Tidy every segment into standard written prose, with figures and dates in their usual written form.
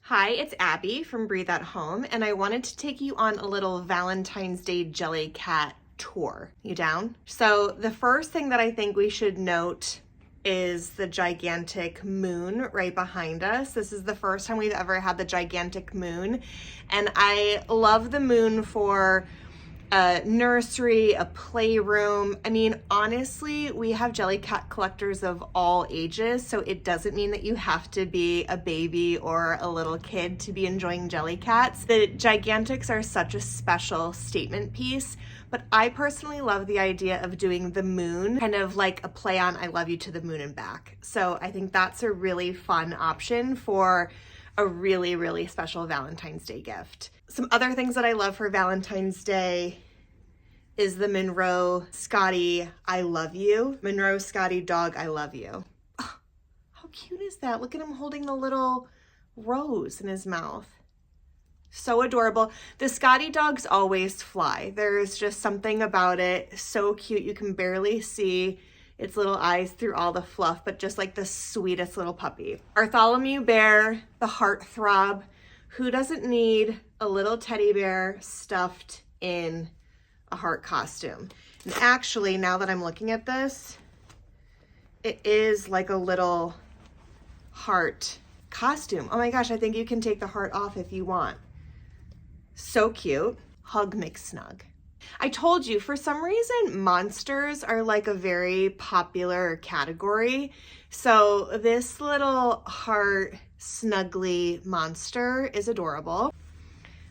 Hi, it's Abby from Breathe at Home, and I wanted to take you on a little Valentine's Day Jellycat tour. You down? So the first thing that I think we should note is the gigantic moon right behind us. This is the first time we've ever had the gigantic moon, and I love the moon for a nursery, a playroom. I mean, honestly, we have Jellycat collectors of all ages, so it doesn't mean that you have to be a baby or a little kid to be enjoying Jellycats. The Gigantics are such a special statement piece, but I personally love the idea of doing the moon, kind of like a play on I love you to the moon and back. So I think that's a really fun option for a really, really special Valentine's Day gift. Some other things that I love for Valentine's Day is the Monroe Scotty I love you. Monroe Scotty dog I love you. Oh, how cute is that? Look at him holding the little rose in his mouth. So adorable. The Scotty dogs always fly. There's just something about it. So cute. You can barely see its little eyes through all the fluff, but just like the sweetest little puppy. Bartholomew Bear, the heartthrob. Who doesn't need a little teddy bear stuffed in a heart costume? And actually, now that I'm looking at this, it is like a little heart costume. Oh my gosh, I think you can take the heart off if you want. So cute. Hug McSnug. I told you, for some reason, monsters are like a very popular category. So this little heart snuggly monster is adorable.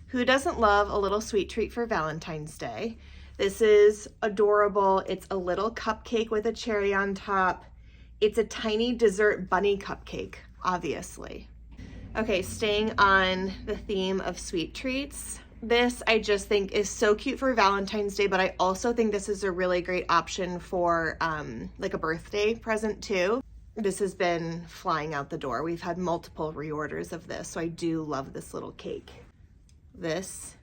Who doesn't love a little sweet treat for Valentine's Day? This is adorable. It's a little cupcake with a cherry on top. It's a tiny dessert bunny cupcake, obviously. Okay, staying on the theme of sweet treats. This I just think is so cute for Valentine's Day, but I also think this is a really great option for like a birthday present too. This has been flying out the door. We've had multiple reorders of this, so I do love this little cake. This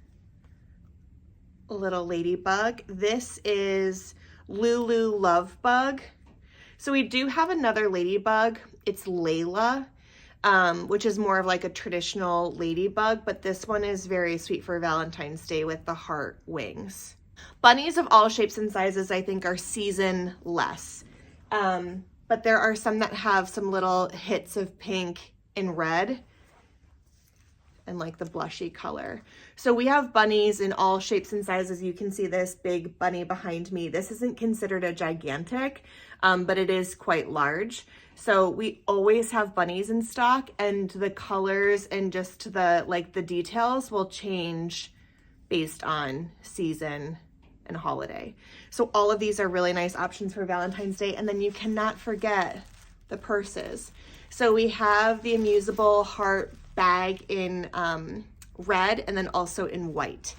little ladybug. This is Lulu Love Bug. So we do have another ladybug. It's Layla. Which is more of like a traditional ladybug, but this one is very sweet for Valentine's Day with the heart wings. Bunnies of all shapes and sizes I think are seasonless, but there are some that have some little hits of pink and red and like the blushy color. So we have bunnies in all shapes and sizes. You can see this big bunny behind me. This isn't considered a gigantic, but it is quite large. So we always have bunnies in stock, and the colors and just the details will change based on season and holiday. So all of these are really nice options for Valentine's Day. And then you cannot forget the purses. So we have the Amusable Heart bag in red and then also in white.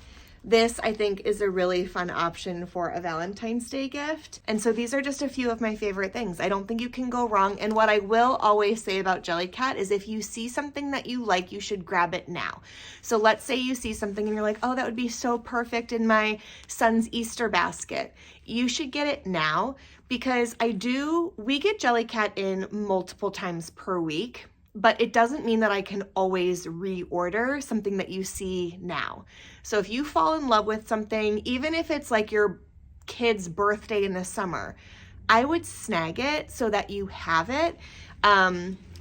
This, I think, is a really fun option for a Valentine's Day gift. And so these are just a few of my favorite things. I don't think you can go wrong. And what I will always say about Jellycat is if you see something that you like, you should grab it now. So let's say you see something and you're like, oh, that would be so perfect in my son's Easter basket. You should get it now, because we get Jellycat in multiple times per week. But it doesn't mean that I can always reorder something that you see now. So if you fall in love with something, even if it's like your kid's birthday in the summer, I would snag it so that you have it.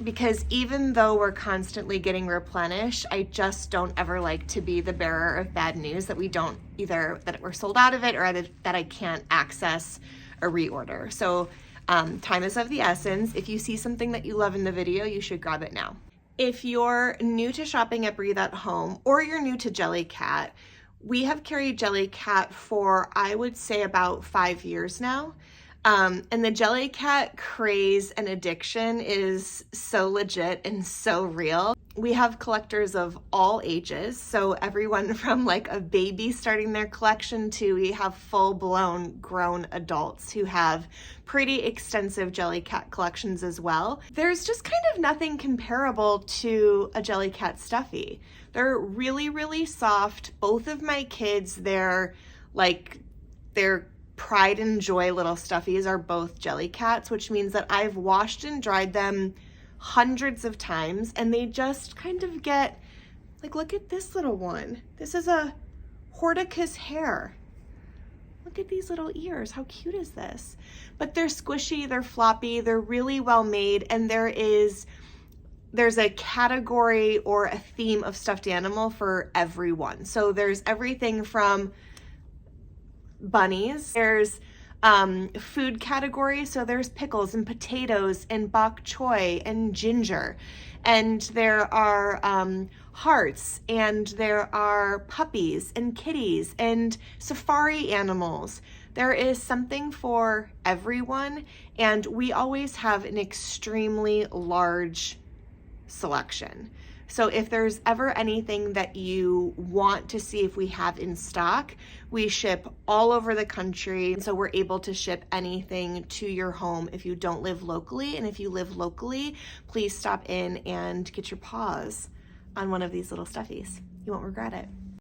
Because even though we're constantly getting replenished, I just don't ever like to be the bearer of bad news that that we're sold out of it or that I can't access a reorder. So time is of the essence. If you see something that you love in the video, you should grab it now. If you're new to shopping at Breathe at Home or you're new to Jellycat, we have carried Jellycat for, I would say, about 5 years now. And the Jellycat craze and addiction is so legit and so real. We have collectors of all ages, so everyone from like a baby starting their collection to we have full-blown grown adults who have pretty extensive Jellycat collections as well. There's just kind of nothing comparable to a Jellycat stuffy. They're really, really soft. Both of my kids, they're pride and joy little stuffies are both Jellycats, which means that I've washed and dried them hundreds of times, and they just kind of get, like, look at this little one. This is a Horticus hare. Look at these little ears. How cute is this? But they're squishy, they're floppy, they're really well made, and there's a category or a theme of stuffed animal for everyone. So there's everything from bunnies, there's food category, so there's pickles and potatoes and bok choy and ginger, and there are hearts, and there are puppies and kitties and safari animals. There is something for everyone, and we always have an extremely large selection. So if there's ever anything that you want to see if we have in stock, we ship all over the country. So we're able to ship anything to your home if you don't live locally. And if you live locally, please stop in and get your paws on one of these little stuffies. You won't regret it.